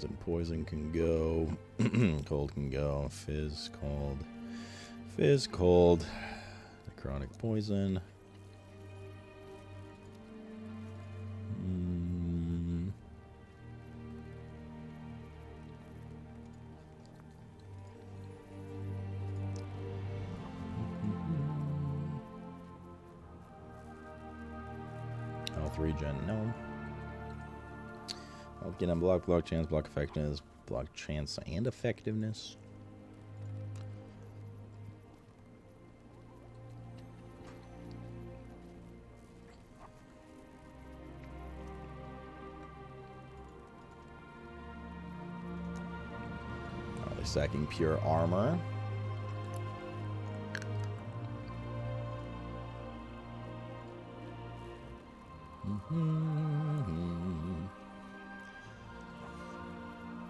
Poison, poison can go. Cold can go. Fizz, cold. Fizz, cold. Necrotic poison. Health regen, no. I'll get on block chance, block effectiveness, block chance and effectiveness. Oh, they're stacking pure armor.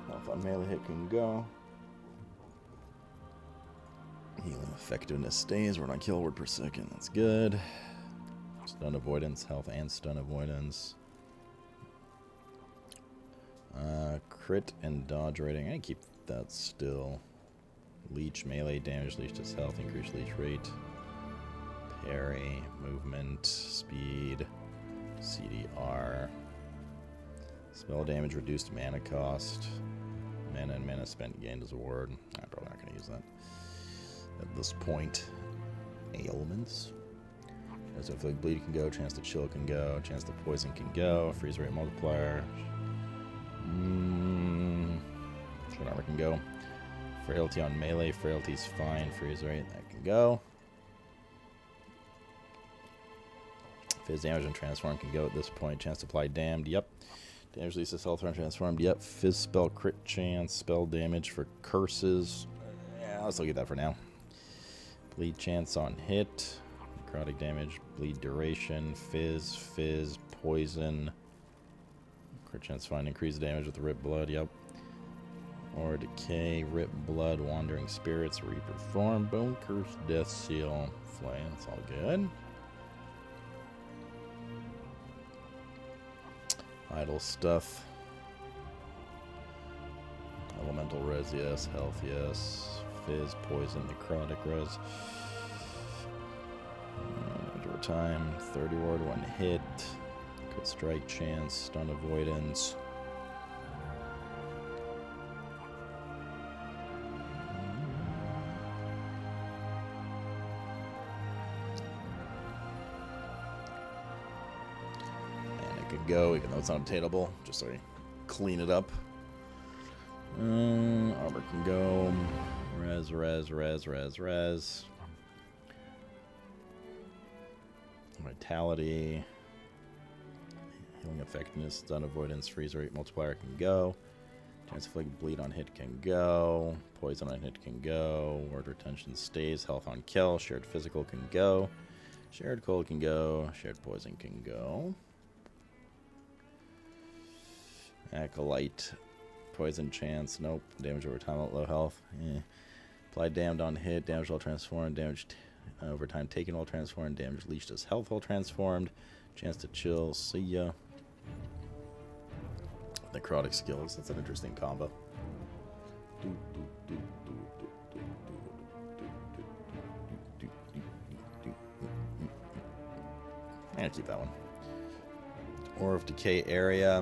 Health on melee hit can go. Healing effectiveness stays. Word on kill, word per second. That's good. Stun avoidance, health and stun avoidance. Crit and dodge rating. I keep that still. Leech, melee damage, leech to health, increase leech rate. Parry, movement, speed, CDR. Spell damage, reduced mana cost. Mana and mana spent gained as a ward. I'm probably not going to use that at this point. Ailments. Chance to inflict bleed can go. Chance to chill can go. Chance to poison can go. Freeze rate multiplier. Short armor can go. Frailty on melee. Frailty's fine. Freeze rate, that can go. Fizz damage and transform can go at this point. Chance to apply damned. Yep. Damage releases health when transformed. Yep. Fizz spell crit chance. Spell damage for curses. Yeah, let's look at that for now. Bleed chance on hit. Necrotic damage. Bleed duration. Fizz. Poison. Crit chance fine. Increase damage with rip blood. Yep. Or decay. Rip blood. Wandering spirits. Reperform. Bone curse. Death seal. Flame. That's all good. Idle stuff. Elemental res, yes. Health, yes. Fizz, poison, necrotic res. Over time, 30 ward, 1 hit. Crit strike chance, stun avoidance. Go, even though it's unobtainable, just so I clean it up. Armor can go. Res. Vitality. Healing effectiveness, stun avoidance, freeze rate multiplier can go. Chance to inflict bleed on hit can go. Poison on hit can go. Word retention stays. Health on kill. Shared physical can go. Shared cold can go. Shared poison can go. Acolyte. Poison chance. Nope. Damage over time at low health. Apply damned on hit. Damage while transformed. Damage over time taken while transformed. Damage leached as health while transformed. Chance to chill. See ya. Necrotic skills. That's an interesting combo. I'm gonna keep that one. Aura of Decay area.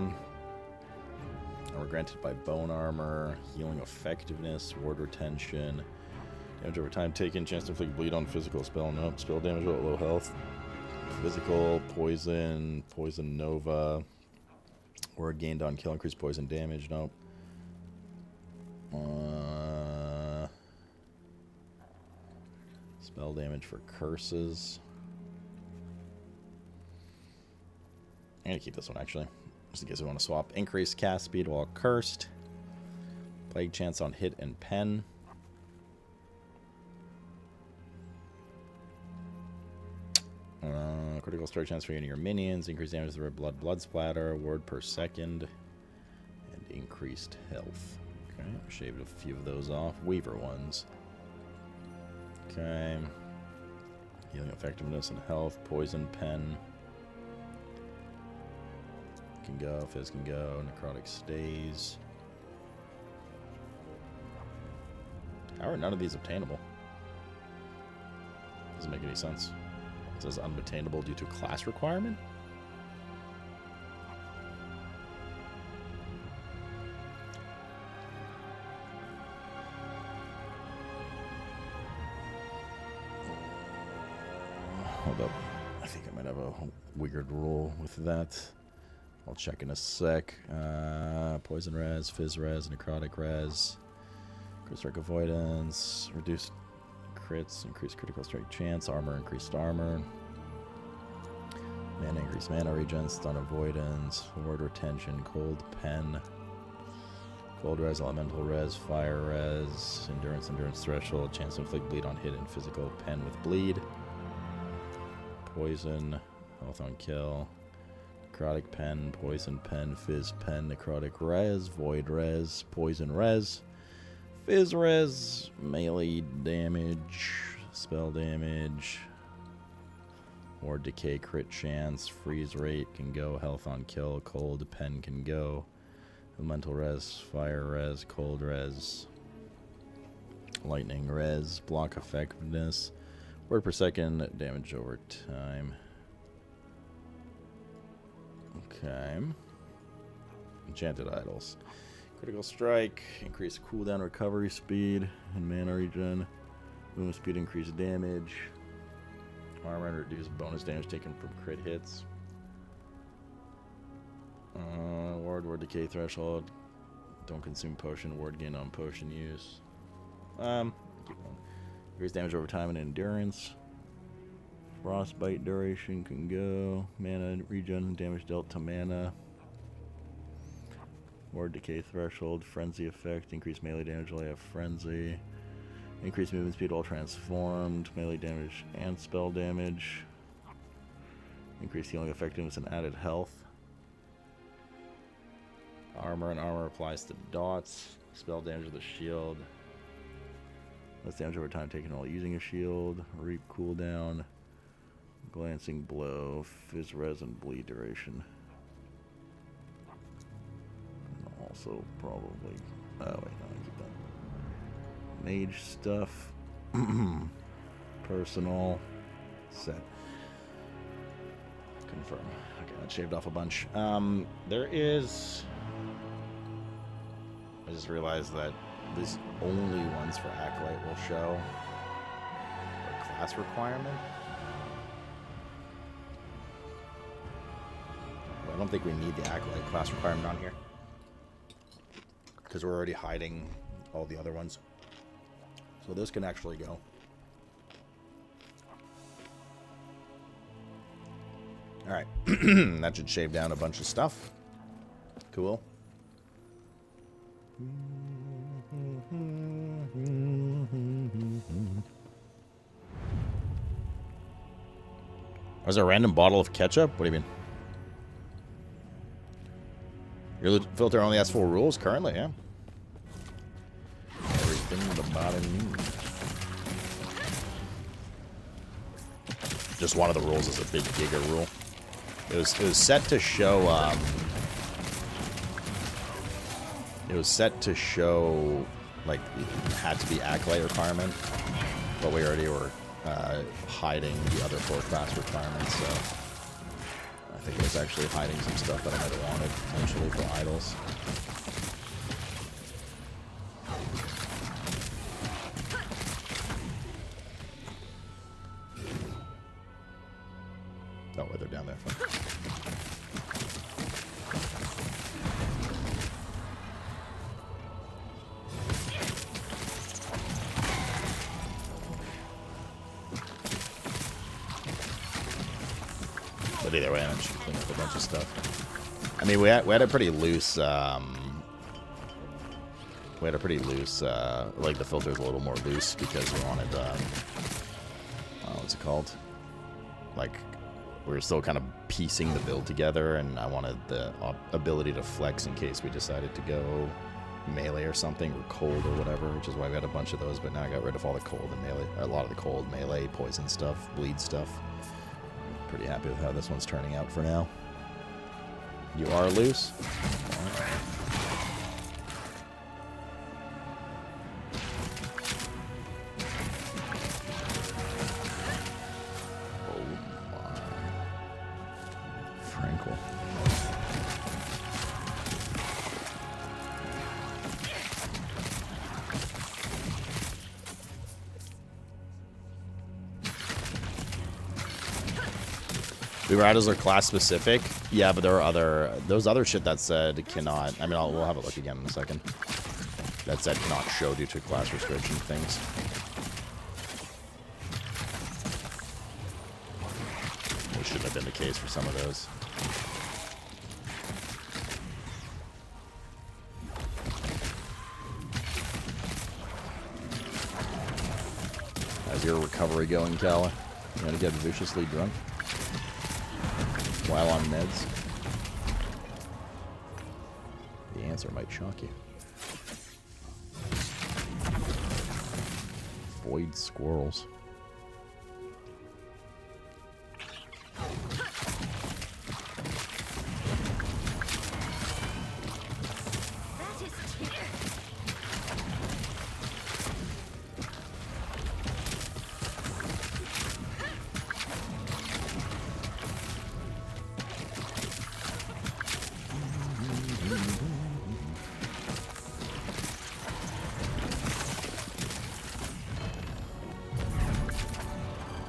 We're granted by bone armor, healing effectiveness, ward retention, damage over time taken, chance to inflict bleed on physical spell. Nope. Spell damage at low health. Physical, poison nova. Ward gained on kill, increased poison damage. Nope. Spell damage for curses. I'm gonna keep this one actually. Just in case we want to swap. Increased cast speed while cursed. Plague chance on hit and pen. Critical strike chance for any of your minions. Increased damage to the blood splatter. Word per second. And increased health. Okay, shaved a few of those off. Weaver ones. Okay. Healing effectiveness and health. Poison pen. Can go, Fizz can go, Necrotic stays. How are none of these obtainable? Doesn't make any sense. It says unobtainable due to class requirement? Hold up. I think I might have a weird rule with that. I'll check in a sec. Poison res, fizz res, necrotic res, crit strike avoidance, reduced crits, increased critical strike chance, armor, increased armor, mana, increased mana regen, stun avoidance, ward retention, cold pen, cold res, elemental res, fire res, endurance threshold, chance to inflict bleed on hit and physical pen with bleed, poison, health on kill, necrotic pen, poison pen, fizz pen, necrotic res, void res, poison res, fizz res, melee damage, spell damage, ward decay, crit chance, freeze rate can go, health on kill, cold pen can go, elemental res, fire res, cold res, lightning res, block effectiveness, word per second, damage over time. Okay. Enchanted idols. Critical strike, increase cooldown recovery speed, and mana regen. Movement speed, increased damage. Armor, and reduce bonus damage taken from crit hits. Ward decay threshold. Don't consume potion. Ward gain on potion use. Keep going. Increase damage over time and endurance. Frostbite duration can go. Mana regen, damage dealt to mana. Ward decay threshold, frenzy effect, increased melee damage while you have frenzy. Increased movement speed while transformed, melee damage and spell damage. Increased healing effectiveness and added health. Armor, and armor applies to dots. Spell damage with a shield. Less damage over time taken while using a shield. Reap cooldown. Glancing blow, fizz res, and bleed duration. And also probably. Oh wait, no, I keep that. Mage stuff. Personal. Set. Confirm. Okay, that shaved off a bunch. There is. I just realized that these only ones for Acolyte will show a class requirement. I don't think we need the Acolyte class requirement on here because we're already hiding all the other ones. So this can actually go. Alright. That should shave down a bunch of stuff. Cool. Was there a random bottle of ketchup? What do you mean? Your filter only has 4 rules currently, yeah. Everything the bottom needs. Just one of the rules is a big giga rule. It was set to show like it had to be Acolyte requirement, but we already were hiding the other 4 class requirements, so I think it was actually hiding some stuff that I might have wanted eventually for idols. Oh, wait, they're down there. But either way, I managed to clean up a bunch of stuff. I mean, we had a pretty loose, like the filter's a little more loose because we wanted, what's it called? Like, we were still kind of piecing the build together, and I wanted the ability to flex in case we decided to go melee or something, or cold or whatever, which is why we had a bunch of those, but now I got rid of all the cold and melee, or a lot of the cold, melee, poison stuff, bleed stuff. Pretty happy with how this one's turning out for now. You are loose. Reaver idols are class specific. Yeah, but there are those other shit that said cannot. I mean, we'll have a look again in a second. That said cannot show due to class restriction things. Which should have been the case for some of those. How's your recovery going, Kala? You gonna get viciously drunk? While on meds? The answer might shock you. Void squirrels.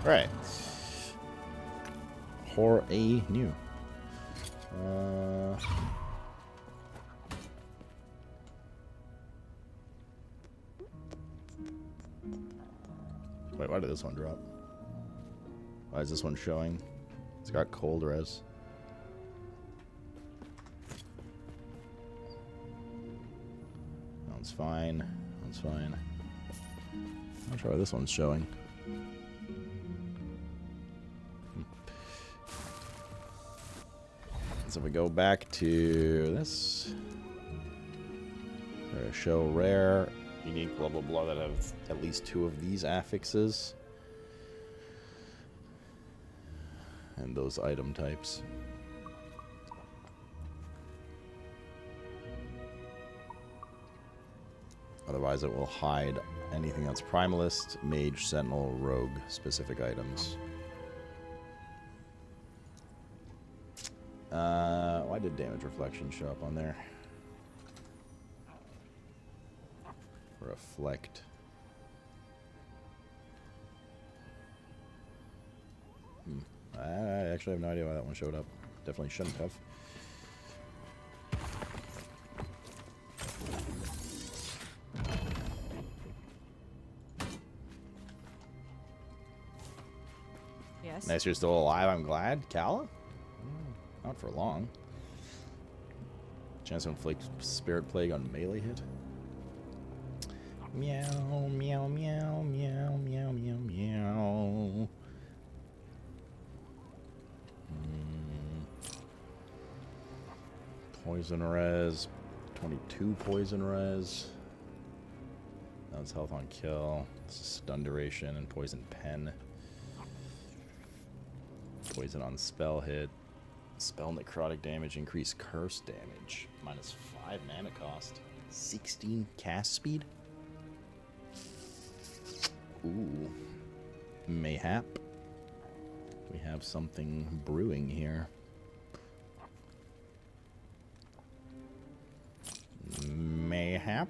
Right. Horror A new. Wait, why did this one drop? Why is this one showing? It's got cold res. That one's fine. That one's fine. I'm not sure why this one's showing. So if we go back to this, show rare, unique, blah blah blah, that have at least 2 of these affixes, and those item types. Otherwise, it will hide anything that's primalist, mage, sentinel, rogue specific items. Why did damage reflection show up on there? Reflect. I actually have no idea why that one showed up. Definitely shouldn't have. Yes. Nice you're still alive, I'm glad. Kala? Not for long. Chance to inflict Spirit Plague on melee hit. Meow, meow, meow, meow, meow, meow, meow. Poison res. 22 poison res. That's health on kill. This is stun duration and poison pen. Poison on spell hit. Spell necrotic damage, increase curse damage. -5 mana cost. 16 cast speed. Ooh. Mayhap. We have something brewing here. Mayhap.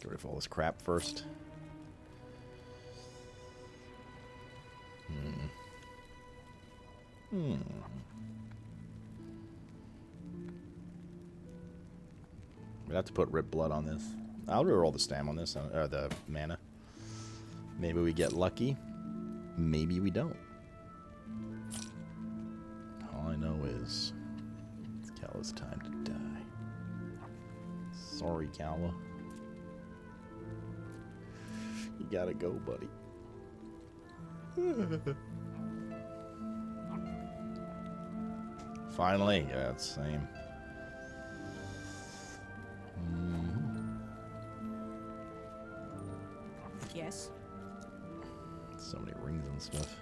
Get rid of all this crap first. We'd have to put Rip Blood on this. I'll reroll the stam on this, or the mana. Maybe we get lucky. Maybe we don't. All I know is it's Kala's time to die. Sorry, Kala. You gotta go, buddy. Finally, yeah, it's the same. Yes. So many rings and stuff.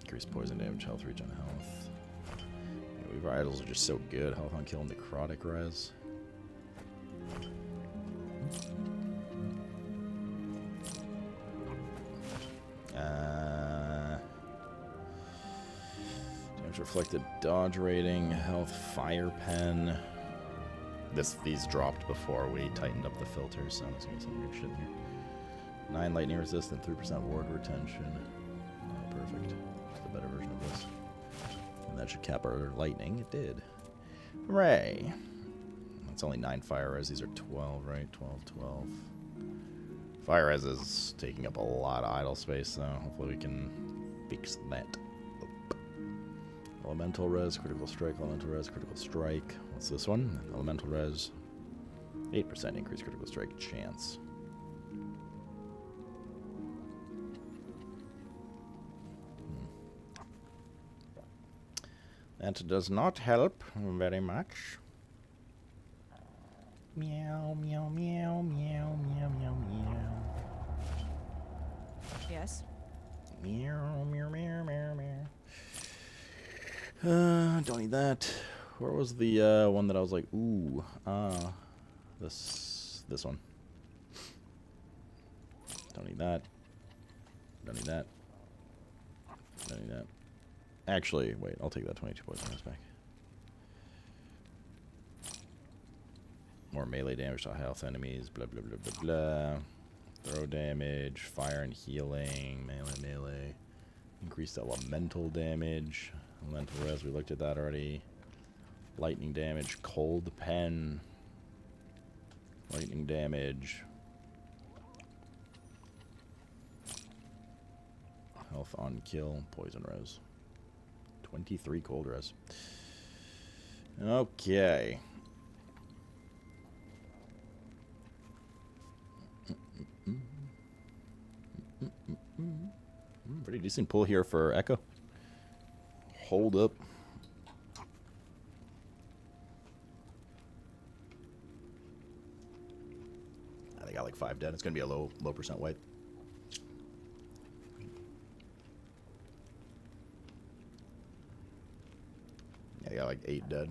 Increase poison damage, health, regen health. Yeah, Weaver idols are just so good. Health on kill and necrotic res. Damage reflected dodge rating, health, fire pen. These dropped before we tightened up the filters, so it's gonna be some good shit here. 9 lightning resistant, 3% ward retention. Oh, perfect. It's the better version of this. And that should cap our lightning. It did. Hooray! It's only 9 fire res. These are 12, right? 12, 12. Fire res is taking up a lot of idle space, so hopefully we can fix that. Elemental res, critical strike, elemental res, critical strike. What's this one? Elemental res. 8% increased critical strike chance. That does not help very much. Meow, meow, meow, meow, meow, meow, meow. Yes. Meow, meow, meow, meow, meow. Don't need that. Where was the one that I was like, ooh, this one. Don't need that. Don't need that. Don't need that. Actually, wait, I'll take that 22 poison bonus back. More melee damage to health enemies, blah, blah, blah, blah, blah. Throw damage, fire and healing, melee. Increased elemental damage. Elemental res, we looked at that already. Lightning damage, cold pen. Lightning damage. Health on kill, poison res. 23 cold res. Okay. Pretty decent pull here for Echo. Hold up. They got like 5 dead. It's gonna be a low percent wipe. Yeah, they got like 8 dead.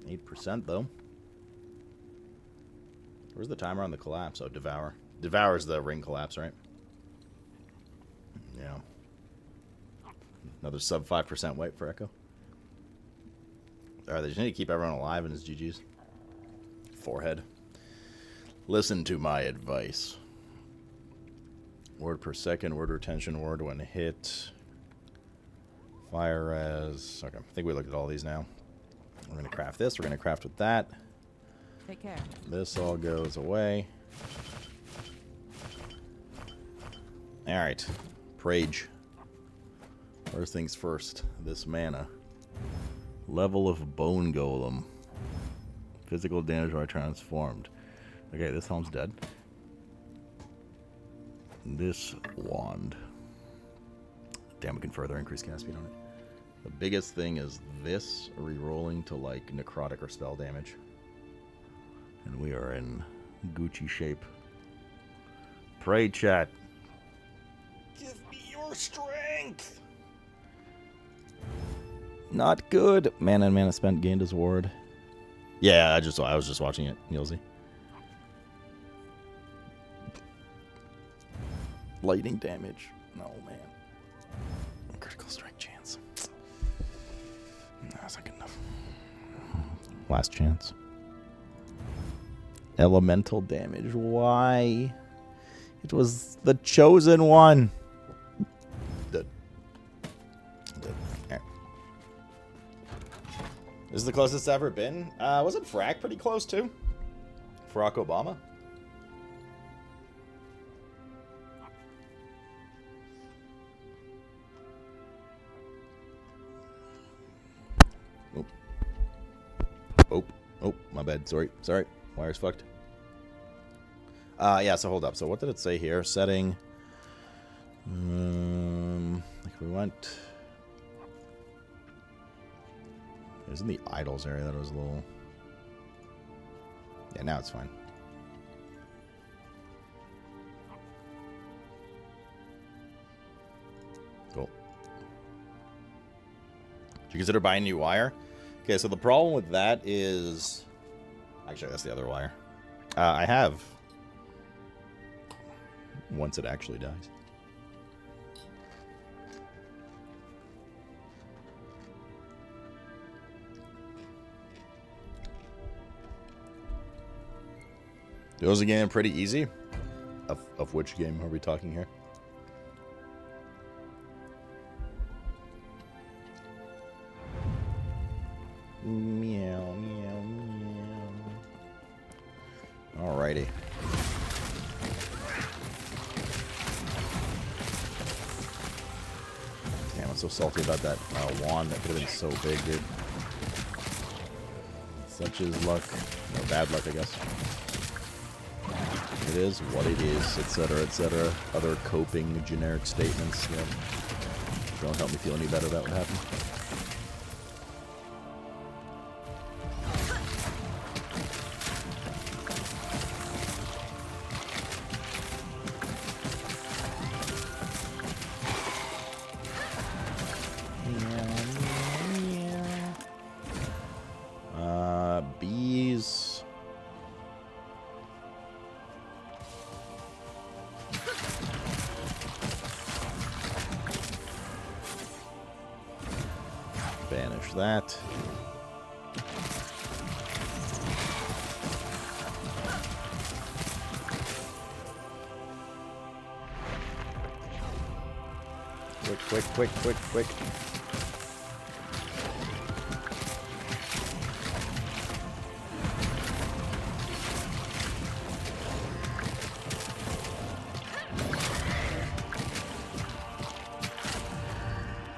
8% though. Where's the timer on the collapse? Oh, devour. Devour's the ring collapse, right? Yeah. Another sub 5% wipe for Echo. Alright, they just need to keep everyone alive in his GG's. Forehead. Listen to my advice. Word per second, word retention, word when hit. Fire res. Okay, I think we looked at all these now. We're going to craft this. We're going to craft with that. Take care. This all goes away. Alright. Prage. First things first. This mana. Level of Bone Golem. Physical damage are transformed. Okay, this helm's dead. This wand. Damn, we can further increase cast speed on it. The biggest thing is this re-rolling to like necrotic or spell damage. And we are in Gucci shape. Pray, chat. Give me your strength. Not good. Mana and mana spent gained his ward. Yeah, I was just watching it, Nielzy. Lightning damage. No, man. Critical strike chance. That's not good enough. Last chance. Elemental damage. Why? It was the chosen one. Dead. Dead. Right. This is the closest it's ever been. Wasn't Frag pretty close too? Barack Obama? Oh, my bad. Sorry. Wire's fucked. Yeah, so hold up. So what did it say here? Setting. Like we went. It was in the idols area that was a little. Yeah, now it's fine. Cool. Did you consider buying a new wire? Okay, so the problem with that is... Actually, that's the other wire. I have. Once it actually dies. It was a game pretty easy. Of which game are we talking here? Meow, meow, meow. Alrighty. Damn, I'm so salty about that wand. That could have been so big, dude. Such is luck. No, bad luck, I guess. It is what it is, etc., etc. Other coping generic statements. Yep. Don't help me feel any better about what happened. Bees. Banish that. Quick, quick, quick, quick, quick.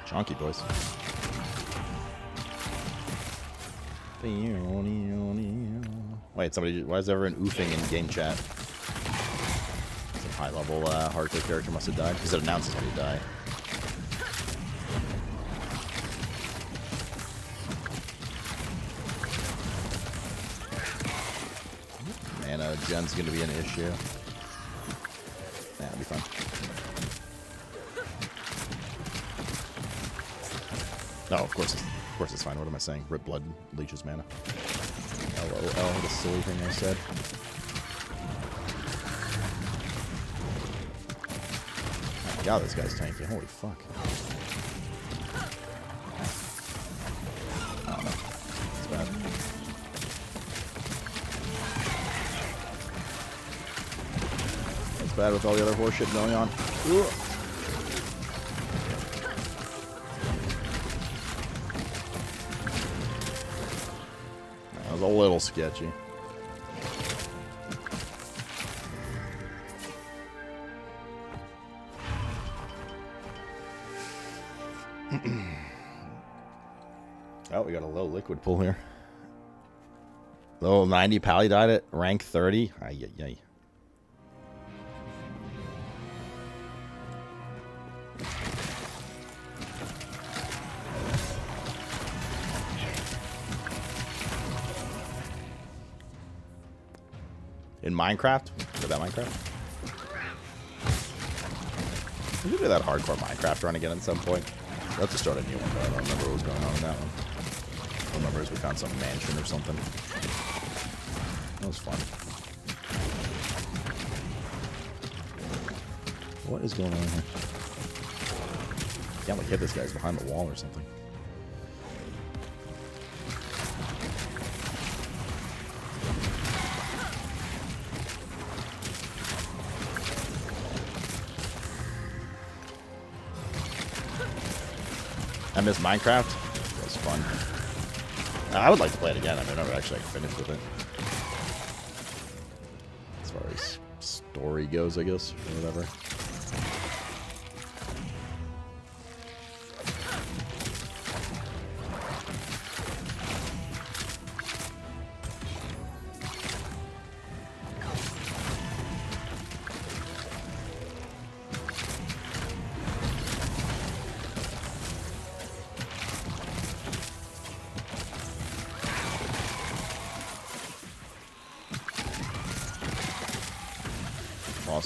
Chonky boys. Wait, somebody. Why is everyone oofing in game chat? Some high level hardcore character must have died because it announces when you die. Mana gen's gonna be an issue. Nah, it'll be fine. No, of course it's fine. What am I saying? Rip blood leeches mana. LOL, the silly thing I said. Oh my god, this guy's tanky. Holy fuck. Oh no. It's bad. It's bad with all the other horseshit going on. Ooh. A little sketchy. Oh, we got a low liquid pull here. Low 90 Pally died at rank 30. Ay, ay, ay. In Minecraft? Did that Minecraft? We could do that hardcore Minecraft run again at some point. We'll have to start a new one, but I don't remember what was going on in that one. All I remember is we found some mansion or something. That was fun. What is going on here? Can't like hit this guy's behind the wall or something. I miss Minecraft. It was fun. I would like to play it again. I mean, I never actually finished with it. As far as story goes, I guess, or whatever.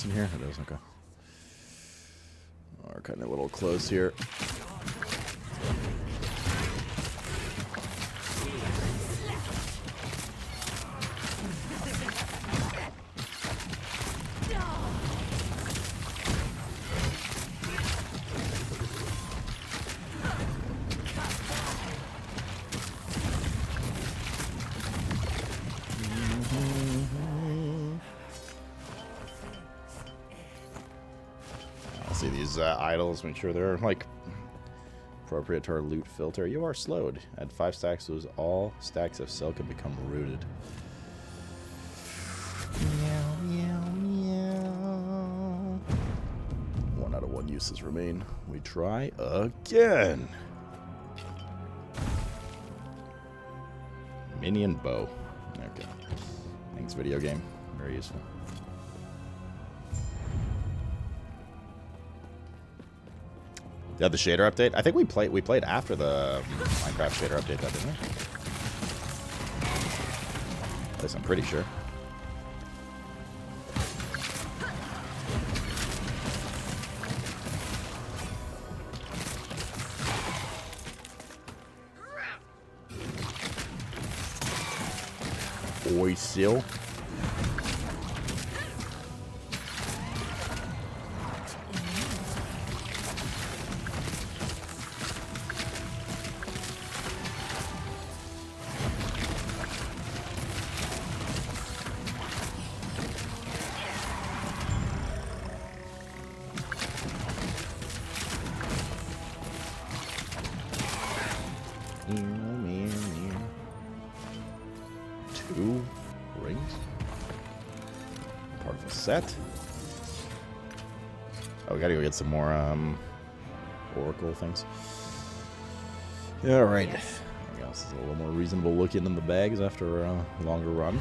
In here? It is, okay. We're kind of a little close here. see these idols. Make sure they're like appropriate to our loot filter. You are slowed. At 5 stacks, lose all stacks of silk and become rooted. Meow, meow, meow. 1 out of 1 uses remain. We try again. Minion bow. Okay. Thanks, video game. Very useful. Yeah, the shader update. I think we played after the Minecraft shader update, that didn't we? At least I'm pretty sure. Oi, seal. Two rings. Part of a set. Oh, we gotta go get some more oracle things. Yeah, alright. Yes. I guess it's a little more reasonable looking in the bags after a longer run.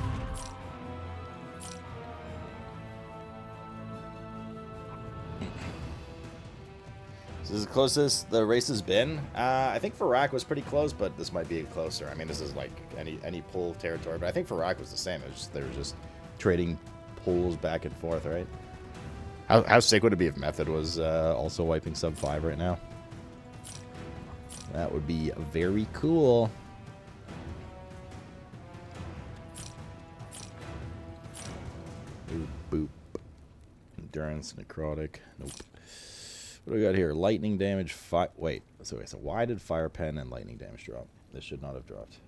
This is the closest the race has been. I think Farak was pretty close, but this might be closer. I mean, this is like any pull territory, but I think Farak was the same. They were just trading pulls back and forth, right? How sick would it be if Method was also wiping sub 5 right now? That would be very cool. Boop, boop. Endurance, necrotic. Nope. What do we got here? Lightning damage. Wait. So why did fire pen and lightning damage drop? This should not have dropped.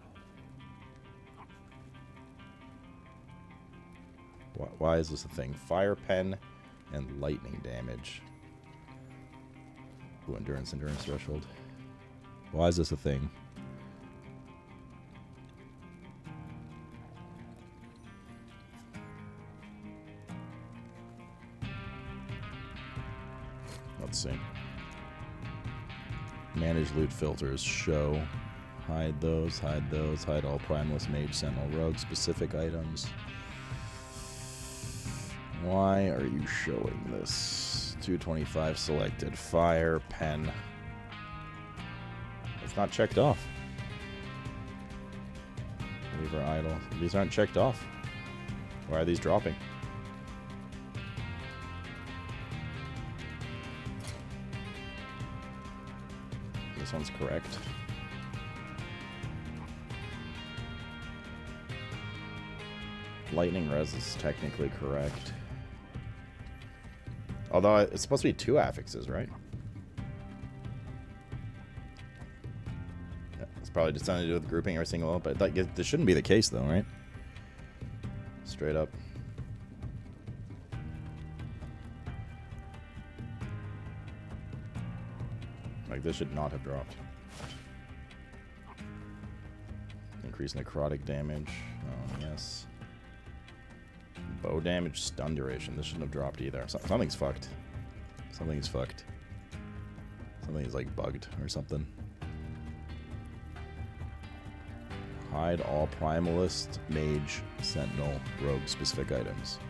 Why is this a thing? Fire pen and lightning damage. Ooh, endurance threshold. Why is this a thing? Let's see. Manage loot filters. Show. Hide those. Hide those. Hide all primeless mage, sentinel, rogue specific items. Why are you showing this? 225 selected. Fire, pen. It's not checked off. Lever idle. These aren't checked off. Why are these dropping? This one's correct. Lightning res is technically correct. Although it's supposed to be 2 affixes, right? Yeah, it's probably just something to do with grouping every single one, but like, this shouldn't be the case though, right? Straight up. Like, this should not have dropped. Increase necrotic damage. Oh, yes. Bow damage, stun duration. This shouldn't have dropped either. Something's fucked. Something's fucked. Something's like bugged or something. Hide all primalist, mage, sentinel, rogue specific items.